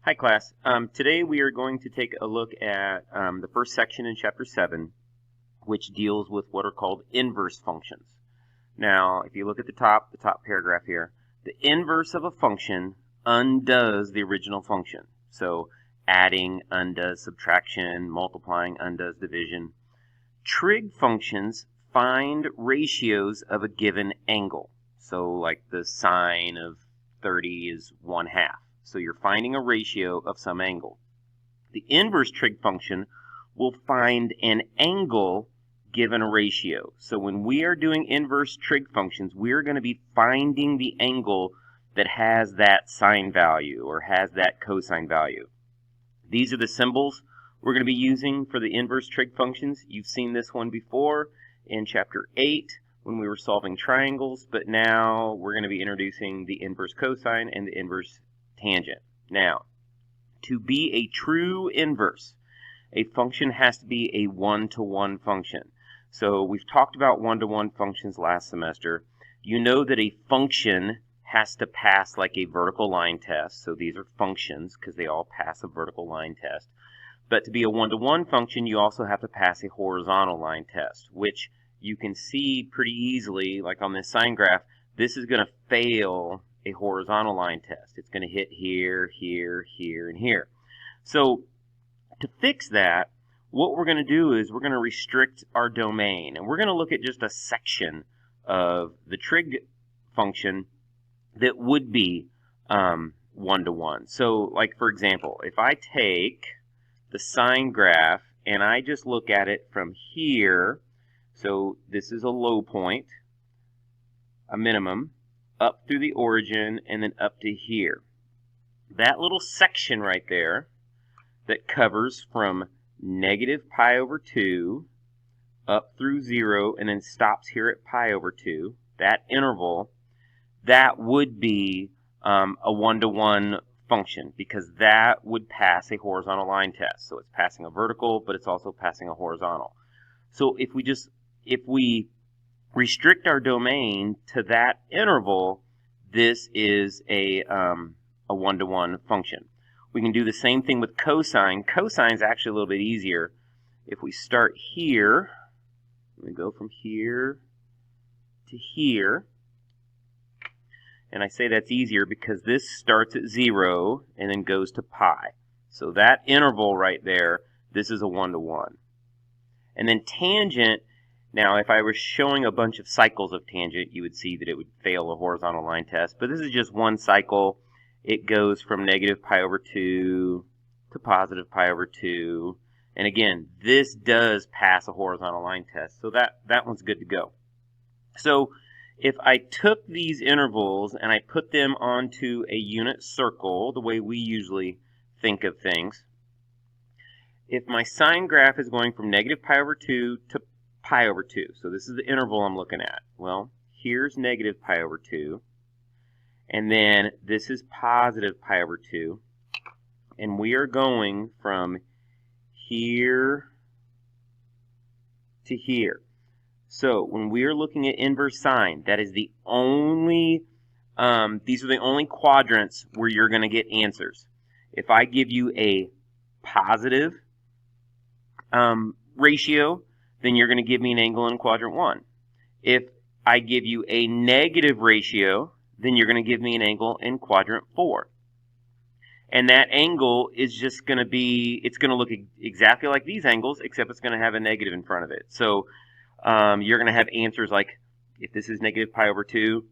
Hi class. Today we are going to take a look at the first section in chapter 7, which deals with what are called inverse functions. Now, if you look at the top paragraph here, the inverse of a function undoes the original function. So adding undoes subtraction, multiplying undoes division. Trig functions find ratios of a given angle. So like the sine of 30 is 1/2. So you're finding a ratio of some angle. The inverse trig function will find an angle given a ratio. So when we are doing inverse trig functions, we're going to be finding the angle that has that sine value or has that cosine value. These are the symbols we're going to be using for the inverse trig functions. You've seen this one before in chapter 8 when we were solving triangles, but now we're going to be introducing the inverse cosine and the inverse tangent. Now, to be a true inverse, a function has to be a one-to-one function. So we've talked about one-to-one functions last semester. You know that a function has to pass like a vertical line test. So these are functions because they all pass a vertical line test. But to be a one-to-one function, you also have to pass a horizontal line test, which you can see pretty easily, like on this sine graph. This is going to fail a horizontal line test. It's going to hit here, here, here, and here. So to fix that, what we're going to do is we're going to restrict our domain, and we're going to look at just a section of the trig function that would be one-to-one. So like, for example, if I take the sine graph and I just look at it from here, so this is a low point, a minimum, up through the origin, and then up to here. That little section right there that covers from negative pi over 2 up through 0 and then stops here at pi over 2, that interval, that would be a one-to-one function because that would pass a horizontal line test. So it's passing a vertical, but it's also passing a horizontal. So if we restrict our domain to that interval, this is a one-to-one function. We can do the same thing with cosine. Cosine is actually a little bit easier. If we start here, we go from here to here, and I say that's easier because this starts at 0 and then goes to pi. So that interval right there, this is a one-to-one. And then tangent, now if I was showing a bunch of cycles of tangent, you would see that it would fail a horizontal line test. But this is just one cycle. It goes from negative pi over 2 to positive pi over 2. And again, this does pass a horizontal line test. So that one's good to go. So if I took these intervals and I put them onto a unit circle, the way we usually think of things, if my sine graph is going from negative pi over 2 to pi over 2, so this is the interval I'm looking at. Well, here's negative pi over 2, and then this is positive pi over 2, and we are going from here to here. So when we are looking at inverse sine, that is the only, these are the only quadrants where you're going to get answers. If I give you a positive ratio, then you're going to give me an angle in quadrant 1. If I give you a negative ratio, then you're going to give me an angle in quadrant 4. And that angle is just going to be, it's going to look exactly like these angles, except it's going to have a negative in front of it. So you're going to have answers like, if this is negative pi over 2,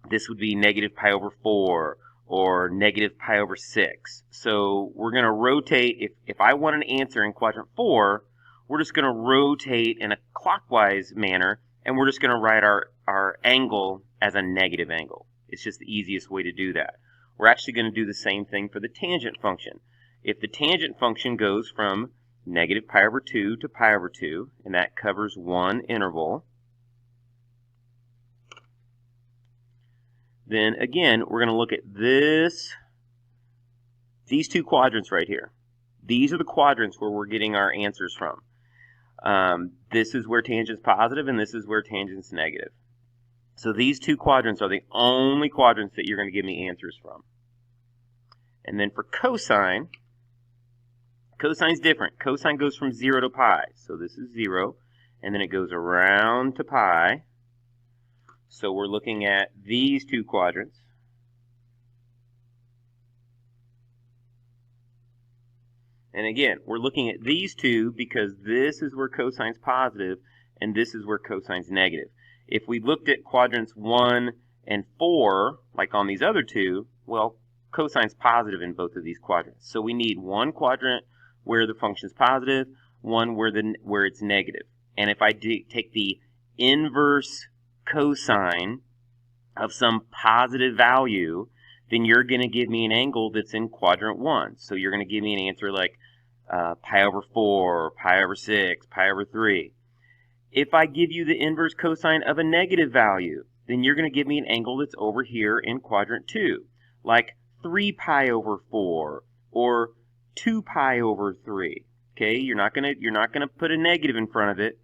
this would be negative pi over 4, or negative pi over 6. So we're going to rotate, if I want an answer in quadrant 4, we're just going to rotate in a clockwise manner, and we're just going to write our angle as a negative angle. It's just the easiest way to do that. We're actually going to do the same thing for the tangent function. If the tangent function goes from negative pi over 2 to pi over 2, and that covers one interval, then again, we're going to look at these two quadrants right here. These are the quadrants where we're getting our answers from. This is where tangent's positive, and this is where tangent's negative. So these two quadrants are the only quadrants that you're going to give me answers from. And then for cosine, cosine's different. Cosine goes from 0 to pi. So this is 0, and then it goes around to pi. So we're looking at these two quadrants. And again, we're looking at these two because this is where cosine's positive and this is where cosine's negative. If we looked at quadrants 1 and 4, like on these other two, well, cosine's positive in both of these quadrants. So we need one quadrant where the function's positive, one where it's negative. And if I take the inverse cosine of some positive value, then you're going to give me an angle that's in quadrant 1. So you're going to give me an answer like pi over 4, pi over 6, pi over 3. If I give you the inverse cosine of a negative value, then you're going to give me an angle that's over here in quadrant 2, like 3 pi over 4 or 2 pi over 3. Okay, you're not going to put a negative in front of it.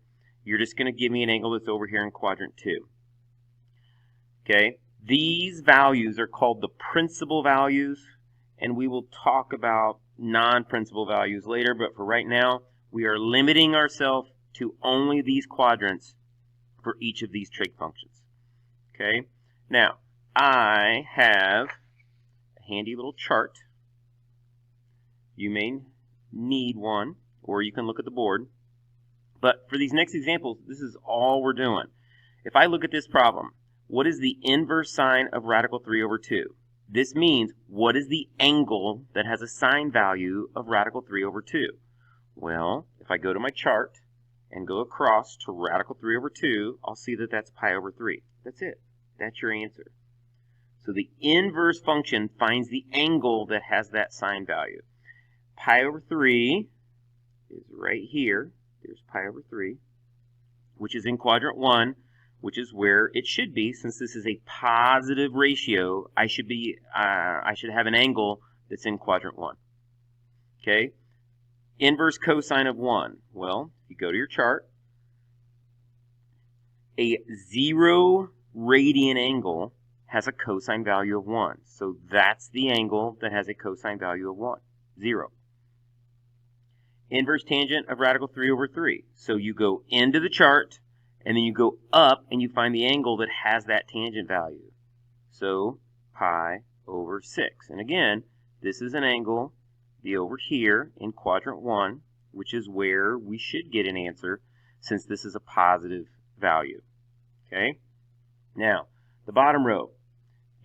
You're just going to give me an angle that's over here in quadrant 2. Okay, these values are called the principal values, and we will talk about non-principal values later, but for right now, we are limiting ourselves to only these quadrants for each of these trig functions. Okay, now I have a handy little chart. You may need one, or you can look at the board. But for these next examples, this is all we're doing. If I look at this problem, what is the inverse sine of radical 3 over 2? This means, what is the angle that has a sine value of radical 3 over 2? Well, if I go to my chart and go across to radical 3 over 2, I'll see that that's pi over 3. That's it. That's your answer. So the inverse function finds the angle that has that sine value. Pi over 3 is right here. There's pi over 3, which is in quadrant 1, which is where it should be. Since this is a positive ratio, I should have an angle that's in quadrant 1. Okay? Inverse cosine of 1. Well, you go to your chart. A 0 radian angle has a cosine value of 1. So that's the angle that has a cosine value of 1. 0. Inverse tangent of radical 3 over 3. So you go into the chart, and then you go up, and you find the angle that has that tangent value. So pi over 6. And again, this is an angle, be over here in quadrant 1, which is where we should get an answer, since this is a positive value. Okay? Now, the bottom row,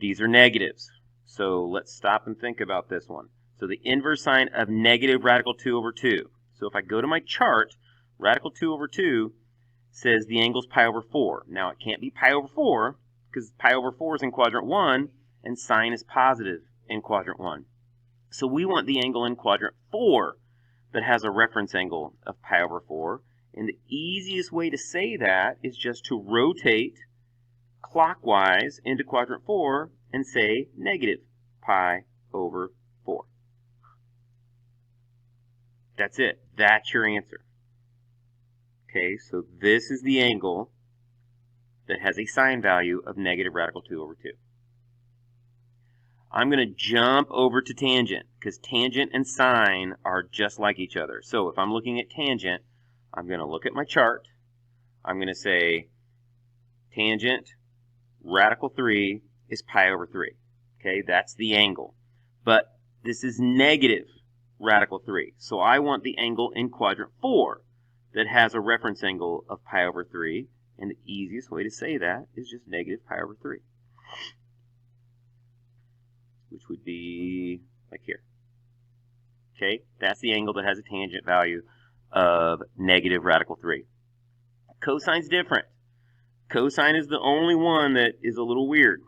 these are negatives. So let's stop and think about this one. So the inverse sine of negative radical 2 over 2. So if I go to my chart, radical 2 over 2 says the angle's pi over 4. Now it can't be pi over 4 because pi over 4 is in quadrant 1 and sine is positive in quadrant 1. So we want the angle in quadrant 4 that has a reference angle of pi over 4. And the easiest way to say that is just to rotate clockwise into quadrant 4 and say negative pi over 4. That's it. That's your answer. Okay, so this is the angle that has a sine value of negative radical 2 over 2. I'm going to jump over to tangent because tangent and sine are just like each other. So if I'm looking at tangent, I'm going to look at my chart. I'm going to say tangent radical 3 is pi over 3. Okay, that's the angle. But this is negative radical 3. So I want the angle in quadrant 4 that has a reference angle of pi over 3. And the easiest way to say that is just negative pi over 3. Which would be like here. Okay, that's the angle that has a tangent value of negative radical 3. Cosine's different. Cosine is the only one that is a little weird.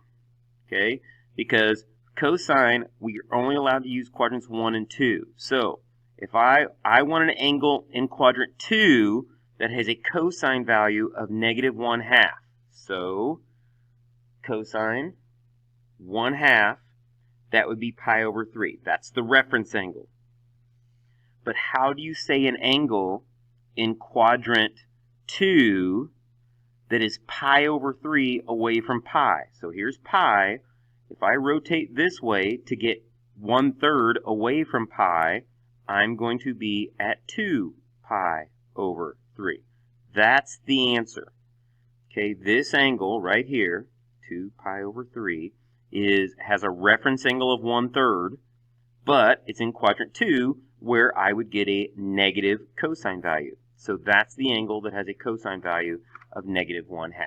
Okay, because cosine, we are only allowed to use quadrants 1 and 2. So if I want an angle in quadrant 2 that has a cosine value of negative 1/2. So cosine 1/2, that would be pi over 3. That's the reference angle. But how do you say an angle in quadrant 2 that is pi over 3 away from pi? So here's pi. If I rotate this way to get 1/3 away from pi, I'm going to be at 2 pi over 3. That's the answer. Okay, this angle right here, 2 pi over 3, has a reference angle of 1/3, but it's in quadrant 2 where I would get a negative cosine value. So that's the angle that has a cosine value of -1/2.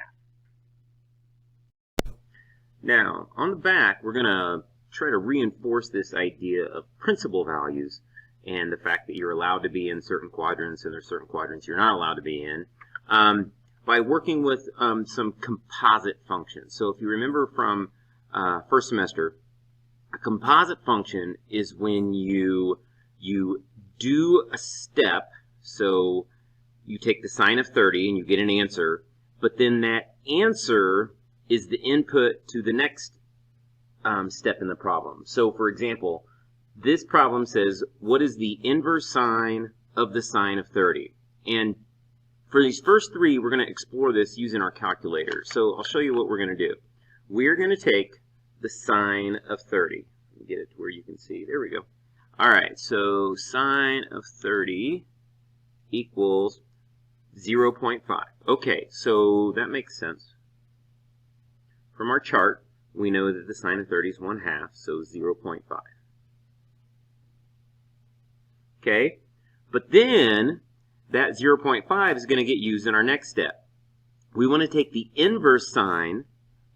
Now, on the back, we're going to try to reinforce this idea of principal values and the fact that you're allowed to be in certain quadrants and there's certain quadrants you're not allowed to be in by working with some composite functions. So if you remember from first semester, a composite function is when you do a step, so you take the sine of 30 and you get an answer, but then that answer is the input to the next step in the problem. So for example, this problem says, what is the inverse sine of the sine of 30? And for these first three, we're going to explore this using our calculator. So I'll show you what we're going to do. We're going to take the sine of 30. Let me get it to where you can see. There we go. All right, so sine of 30 equals 0.5. Okay, so that makes sense. From our chart, we know that the sine of 30 is 1/2, so 0.5. Okay, but then that 0.5 is going to get used in our next step. We want to take the inverse sine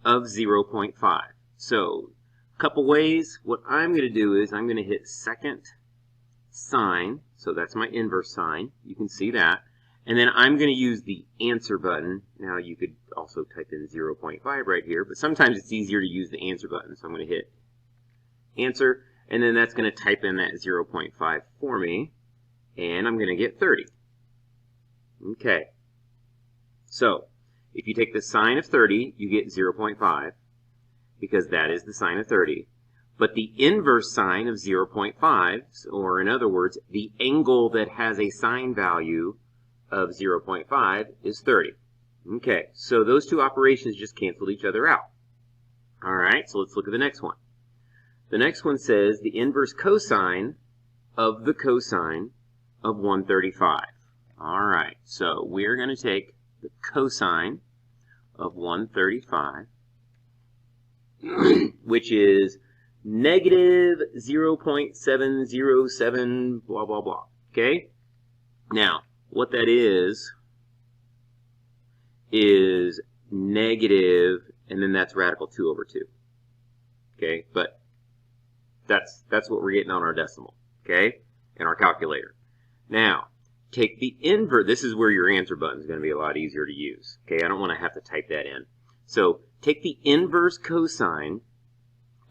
of 0.5. So a couple ways. What I'm going to do is I'm going to hit second sine, so that's my inverse sine. You can see that. And then I'm going to use the answer button. Now you could also type in 0.5 right here, but sometimes it's easier to use the answer button. So I'm going to hit answer, and then that's going to type in that 0.5 for me, and I'm going to get 30. Okay, so if you take the sine of 30, you get 0.5, because that is the sine of 30. But the inverse sine of 0.5, or in other words, the angle that has a sine value of 0.5 is 30. Okay, so those two operations just canceled each other out. All right, so let's look at the next one. The next one says the inverse cosine of the cosine of 135. All right, so we're going to take the cosine of 135, which is negative 0.707, blah, blah, blah. Okay? Now, what that is negative, and then that's radical 2 over 2. Okay? But that's what we're getting on our decimal. Okay? In our calculator. Now, take the inverse. This is where your answer button is going to be a lot easier to use. Okay? I don't want to have to type that in. So, take the inverse cosine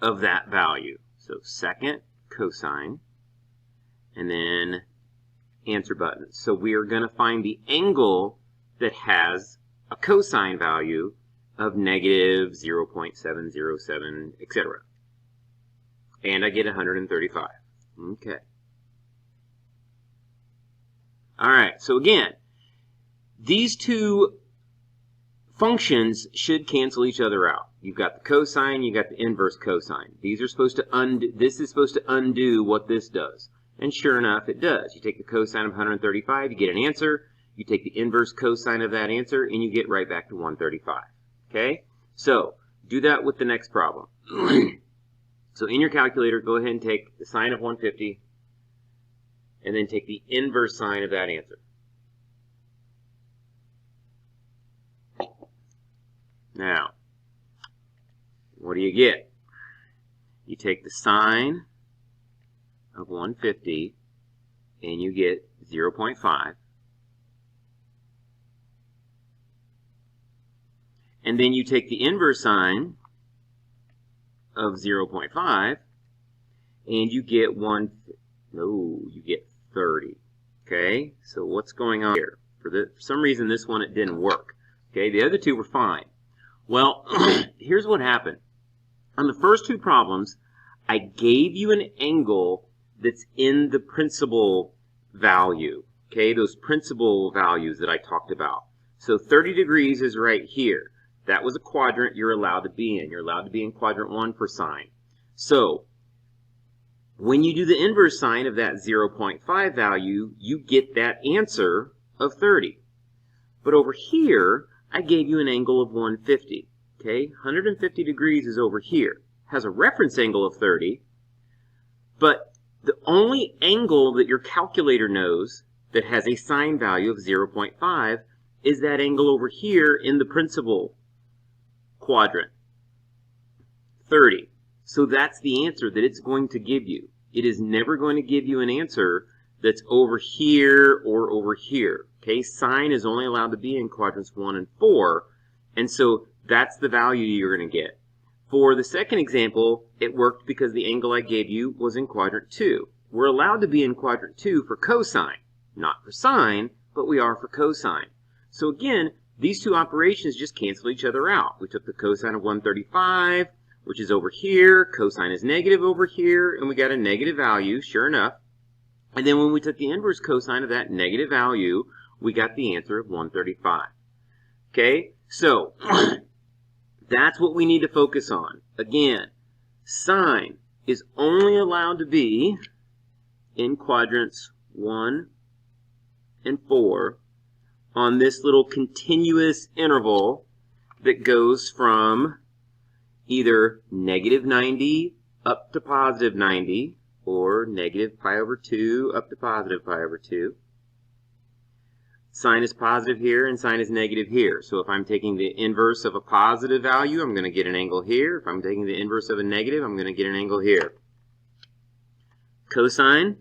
of that value. So, second cosine, and then answer button. So we are going to find the angle that has a cosine value of negative 0.707, etc. And I get 135. Okay. All right, so again, these two functions should cancel each other out. You've got the cosine, you've got the inverse cosine. These are supposed to undo, this is supposed to undo what this does. And sure enough, it does. You take the cosine of 135, you get an answer. You take the inverse cosine of that answer, and you get right back to 135. Okay? So, do that with the next problem. So, in your calculator, go ahead and take the sine of 150, and then take the inverse sine of that answer. Now, what do you get? You take the sine of 150, and you get 0.5. And then you take the inverse sine of 0.5, and you get you get 30. Okay, so what's going on here? For some reason, this one, it didn't work. Okay, the other two were fine. Well, here's what happened. On the first two problems, I gave you an angle that's in the principal value. Okay, those principal values that I talked about. So 30 degrees is right here. That was a quadrant you're allowed to be in. You're allowed to be in quadrant 1 for sine. So When you do the inverse sine of that 0.5 value, you get that answer of 30. But over here, I gave you an angle of 150. Okay, 150 degrees is over here. Has a reference angle of 30, but the only angle that your calculator knows that has a sine value of 0.5 is that angle over here in the principal quadrant, 30. So that's the answer that it's going to give you. It is never going to give you an answer that's over here or over here. Okay, sine is only allowed to be in quadrants 1 and 4, and so that's the value you're going to get. For the second example, it worked because the angle I gave you was in quadrant 2. We're allowed to be in quadrant 2 for cosine, not for sine, but we are for cosine. So again, these two operations just cancel each other out. We took the cosine of 135, which is over here, cosine is negative over here, and we got a negative value, sure enough. And then when we took the inverse cosine of that negative value, we got the answer of 135. Okay, so that's what we need to focus on. Again, sine is only allowed to be in quadrants 1 and 4 on this little continuous interval that goes from either negative 90 up to positive 90, or negative pi over 2 up to positive pi over 2. Sine is positive here and sine is negative here. So if I'm taking the inverse of a positive value, I'm going to get an angle here. If I'm taking the inverse of a negative, I'm going to get an angle here. Cosine,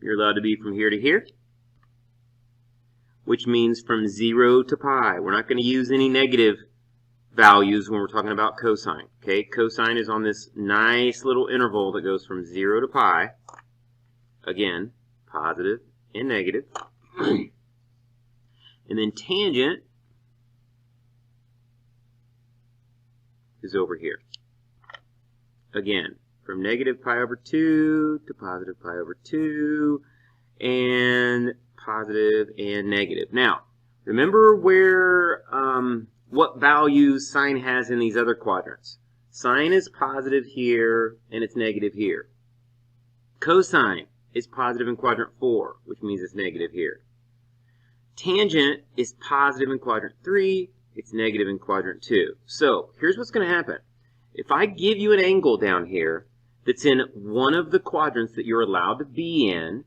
you're allowed to be from here to here, which means from 0 to pi. We're not going to use any negative values when we're talking about cosine. Okay, cosine is on this nice little interval that goes from 0 to pi. Again, positive and negative. And then tangent is over here. Again, from negative pi over 2 to positive pi over 2, and positive and negative. Now, remember where what values sine has in these other quadrants. Sine is positive here, and it's negative here. Cosine is positive in quadrant 4, which means it's negative here. Tangent is positive in quadrant 3, it's negative in quadrant 2. So, here's what's going to happen. If I give you an angle down here that's in one of the quadrants that you're allowed to be in,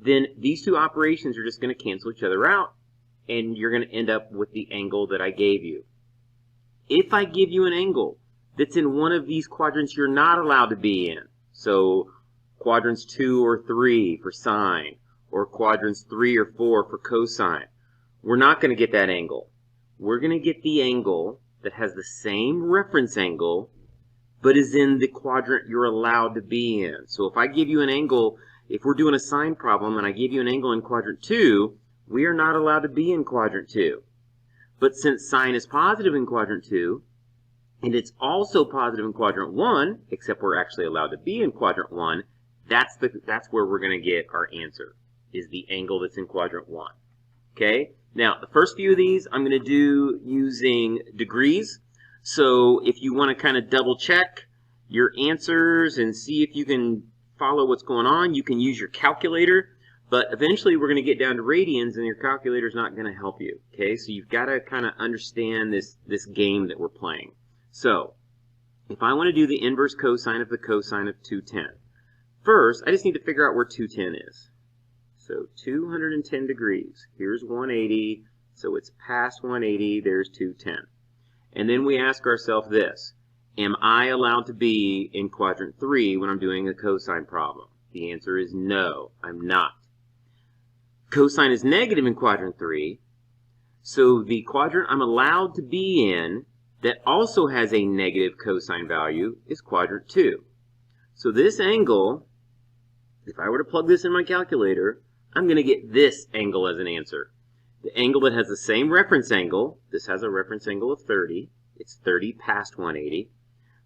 then these two operations are just going to cancel each other out, and you're going to end up with the angle that I gave you. If I give you an angle that's in one of these quadrants you're not allowed to be in, so quadrants 2 or 3 for sine, or quadrants 3 or 4 for cosine, we're not going to get that angle. We're going to get the angle that has the same reference angle, but is in the quadrant you're allowed to be in. So if I give you an angle, if we're doing a sine problem and I give you an angle in quadrant 2, we are not allowed to be in quadrant 2. But since sine is positive in quadrant 2, and it's also positive in quadrant 1, except we're actually allowed to be in quadrant 1, that's where we're going to get our answer, is the angle that's in quadrant 1. Okay? Now, the first few of these I'm going to do using degrees. So if you want to kind of double check your answers and see if you can follow what's going on, you can use your calculator. But eventually we're going to get down to radians, and your calculator is not going to help you. Okay? So you've got to kind of understand this game that we're playing. So if I want to do the inverse cosine of the cosine of 210, first I just need to figure out where 210 is. So 210 degrees. Here's 180. So it's past 180. There's 210. And then we ask ourselves this. Am I allowed to be in quadrant 3 when I'm doing a cosine problem? The answer is no, I'm not. Cosine is negative in quadrant 3. So the quadrant I'm allowed to be in that also has a negative cosine value is quadrant 2. So this angle, if I were to plug this in my calculator, I'm going to get this angle as an answer. The angle that has the same reference angle, this has a reference angle of 30. It's 30 past 180.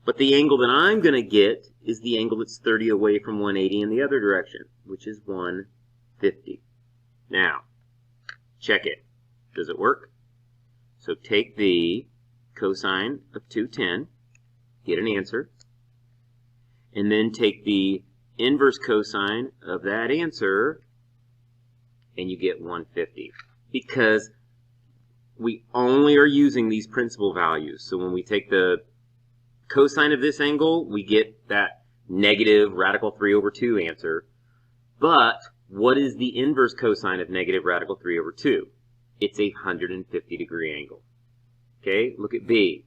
But the angle that I'm going to get is the angle that's 30 away from 180 in the other direction, which is 150. Now, check it. Does it work? So take the cosine of 210, get an answer, and then take the inverse cosine of that answer, and you get 150. Because we only are using these principal values. So when we take the cosine of this angle, we get that negative radical 3 over 2 answer. But what is the inverse cosine of negative radical 3 over 2? It's a 150 degree angle. Okay, look at B.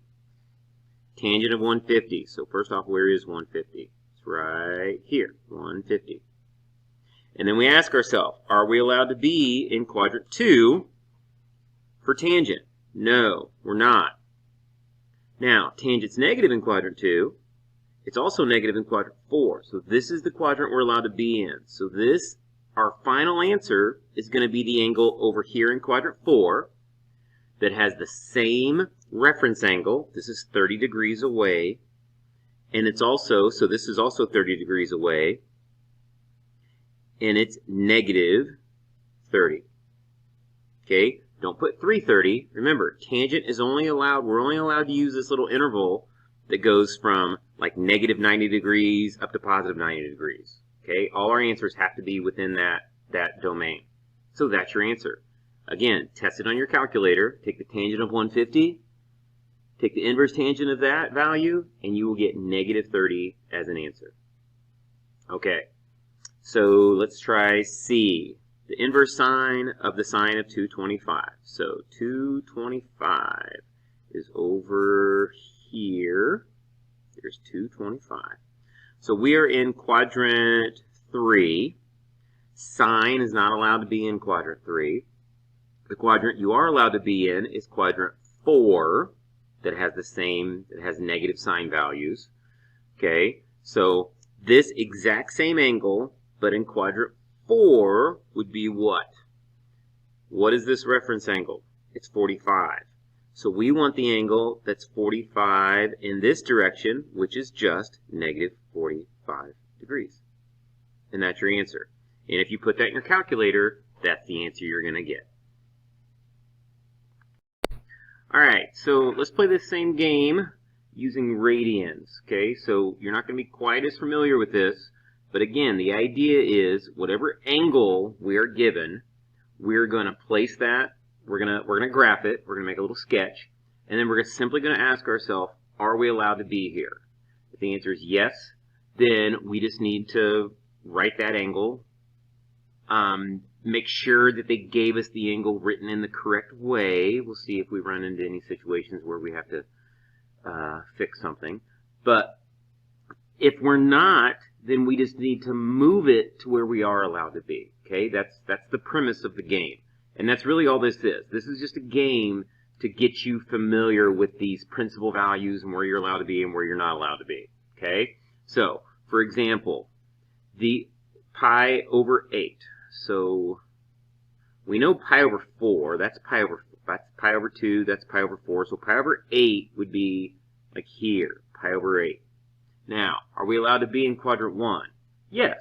Tangent of 150. So first off, where is 150? It's right here, 150. And then we ask ourselves, are we allowed to be in quadrant 2 for tangent? No, we're not. Now, tangent's negative in quadrant 2. It's also negative in quadrant 4. So this is the quadrant we're allowed to be in. So this, our final answer, is going to be the angle over here in quadrant 4 that has the same reference angle. This is 30 degrees away. And it's also, so this is also 30 degrees away. And it's negative 30. Okay? Don't put 330. Remember, tangent is only allowed, we're only allowed to use this little interval that goes from like negative 90 degrees up to positive 90 degrees. Okay? All our answers have to be within that domain. So that's your answer. Again, test it on your calculator. Take the tangent of 150, take the inverse tangent of that value, and you will get negative 30 as an answer. Okay, so let's try C. The inverse sine of the sine of 225. So 225 is over here. Here's 225. So we are in quadrant 3. Sine is not allowed to be in quadrant 3. The quadrant you are allowed to be in is quadrant 4 that has the same, that has negative sine values. Okay, so this exact same angle, but in quadrant 4 would be what? What is this reference angle? It's 45. So we want the angle that's 45 in this direction, which is just negative 45 degrees. And that's your answer. And if you put that in your calculator, that's the answer you're going to get. Alright, so let's play this same game using radians. Okay, so you're not going to be quite as familiar with this. But again, the idea is whatever angle we are given, we're going to place that, we're going to graph it, we're going to make a little sketch, and then we're simply going to ask ourselves, are we allowed to be here? If the answer is yes, then we just need to write that angle, make sure that they gave us the angle written in the correct way. We'll see if we run into any situations where we have to fix something. But if we're not, then we just need to move it to where we are allowed to be. Okay, that's the premise of the game. And that's really all this is. This is just a game to get you familiar with these principal values and where you're allowed to be and where you're not allowed to be. Okay, so for example, the pi over 8. So we know pi over 4, that's pi over 2, that's pi over 4. So pi over 8 would be like here, pi over 8. Now, are we allowed to be in quadrant 1? Yes.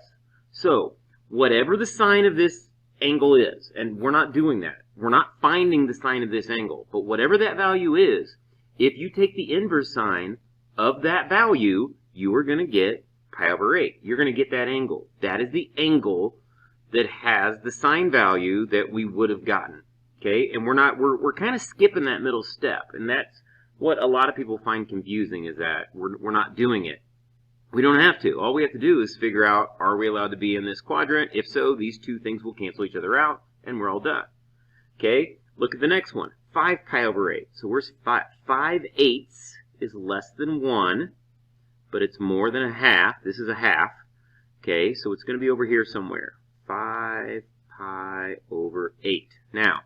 So, whatever the sine of this angle is, and we're not doing that. We're not finding the sine of this angle. But whatever that value is, if you take the inverse sine of that value, you are going to get pi over 8. You're going to get that angle. That is the angle that has the sine value that we would have gotten. Okay? And we're kind of skipping that middle step. And that's what a lot of people find confusing, is that we're not doing it. We don't have to. All we have to do is figure out, are we allowed to be in this quadrant? If so, these two things will cancel each other out, and we're all done. Okay, look at the next one. 5 pi over 8. So where's 5/8 is less than 1, but it's more than a half. This is a half. Okay, so it's going to be over here somewhere. 5 pi over 8. Now,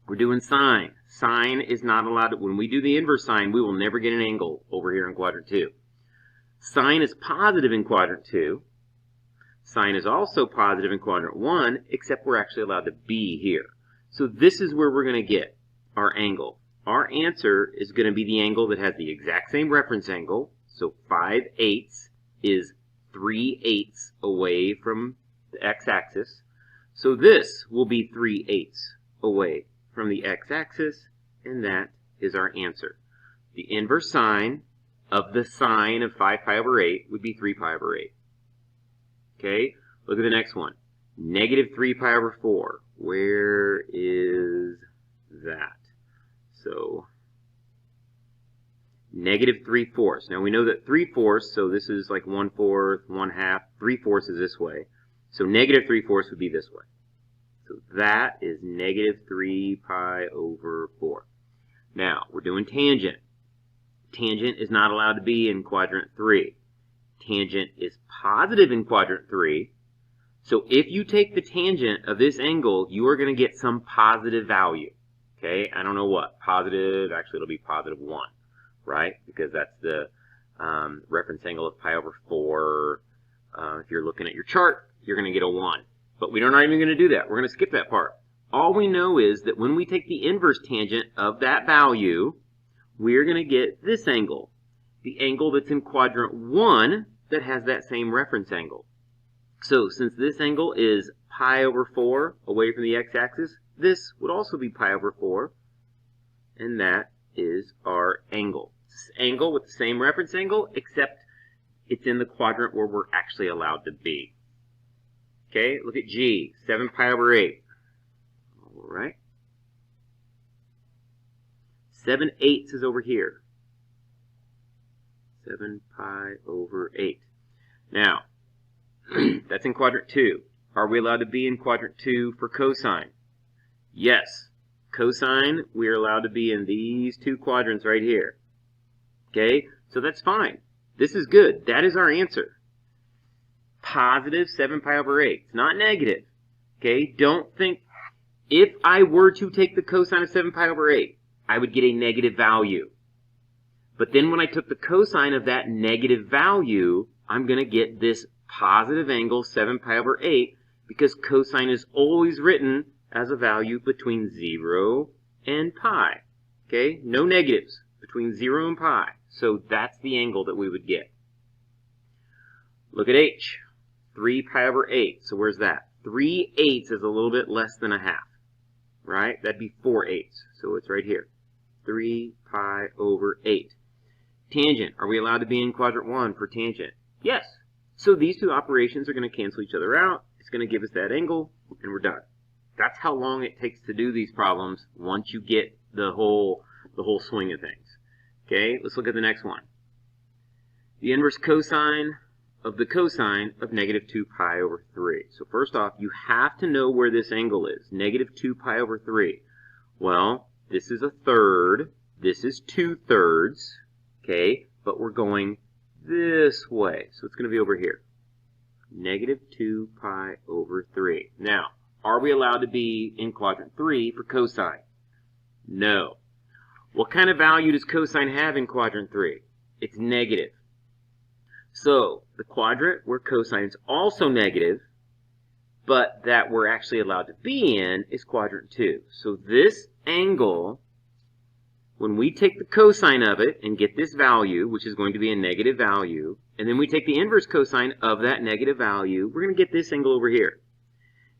we're doing sine. Sine is not allowed to, when we do the inverse sine, we will never get an angle over here in quadrant 2. Sine is positive in quadrant 2. Sine is also positive in quadrant 1, except we're actually allowed to be here. So this is where we're going to get our angle. Our answer is going to be the angle that has the exact same reference angle. So 5/8 is 3/8 away from the x-axis. So this will be 3/8 away from the x-axis, and that is our answer. The inverse sine of the sine of 5 pi over 8 would be 3 pi over 8. Okay, look at the next one. Negative 3 pi over 4. Where is that? So, negative 3/4. Now we know that 3/4, so this is like 1/4, 1/2, 3/4 is this way. So negative 3/4 would be this way. So that is negative 3 pi over 4. Now, we're doing tangent. Tangent is not allowed to be in quadrant 3. Tangent is positive in quadrant 3. So if you take the tangent of this angle, you are going to get some positive value. Okay, I don't know what. Positive, actually it'll be positive 1, right? Because that's the reference angle of pi over 4. If you're looking at your chart, you're going to get a 1. But we're not even going to do that. We're going to skip that part. All we know is that when we take the inverse tangent of that value, we're going to get this angle. The angle that's in quadrant 1 that has that same reference angle. So since this angle is pi over 4 away from the x-axis, this would also be pi over 4. And that is our angle. It's this angle with the same reference angle, except it's in the quadrant where we're actually allowed to be. Okay, look at G, 7 pi over 8. All right. 7/8 is over here. 7 pi over 8. Now, that's in quadrant 2. Are we allowed to be in quadrant 2 for cosine? Yes. Cosine, we're allowed to be in these two quadrants right here. Okay, so that's fine. This is good. That is our answer. Positive 7 pi over 8. It's not negative. Okay, don't think, if I were to take the cosine of 7 pi over 8, I would get a negative value. But then when I took the cosine of that negative value, I'm going to get this positive angle, 7 pi over 8, because cosine is always written as a value between 0 and pi. Okay, no negatives between 0 and pi. So that's the angle that we would get. Look at H. 3 pi over 8. So where's that? 3/8 is a little bit less than a half, right? That'd be 4/8. So it's right here. 3 pi over 8. Tangent. Are we allowed to be in quadrant 1 for tangent? Yes. So these two operations are going to cancel each other out. It's going to give us that angle, and we're done. That's how long it takes to do these problems once you get the whole swing of things. Okay, let's look at the next one. The inverse cosine of the cosine of negative 2 pi over 3. So first off, you have to know where this angle is. Negative 2 pi over 3. Well, this is a third. This is 2/3. Okay, but we're going this way. So it's going to be over here. Negative 2 pi over 3. Now, are we allowed to be in quadrant 3 for cosine? No. What kind of value does cosine have in quadrant 3? It's negative. So, the quadrant where cosine is also negative, but that we're actually allowed to be in, is quadrant 2. So this angle, when we take the cosine of it and get this value, which is going to be a negative value, and then we take the inverse cosine of that negative value, we're going to get this angle over here.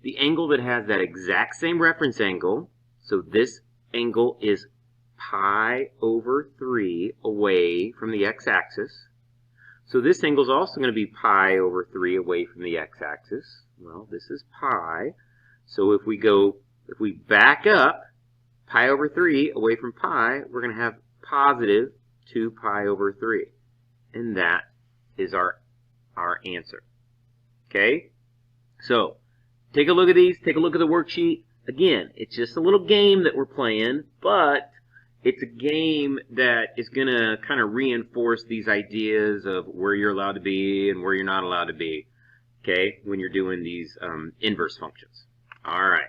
The angle that has that exact same reference angle, so this angle is pi over 3 away from the x-axis. So this angle is also going to be pi over 3 away from the x-axis. Well, this is pi. So if we back up pi over 3 away from pi, we're going to have positive 2 pi over 3. And that is our answer. Okay? So, take a look at these. Take a look at the worksheet. Again, it's just a little game that we're playing, but it's a game that is going to kind of reinforce these ideas of where you're allowed to be and where you're not allowed to be, okay, when you're doing these inverse functions. All right.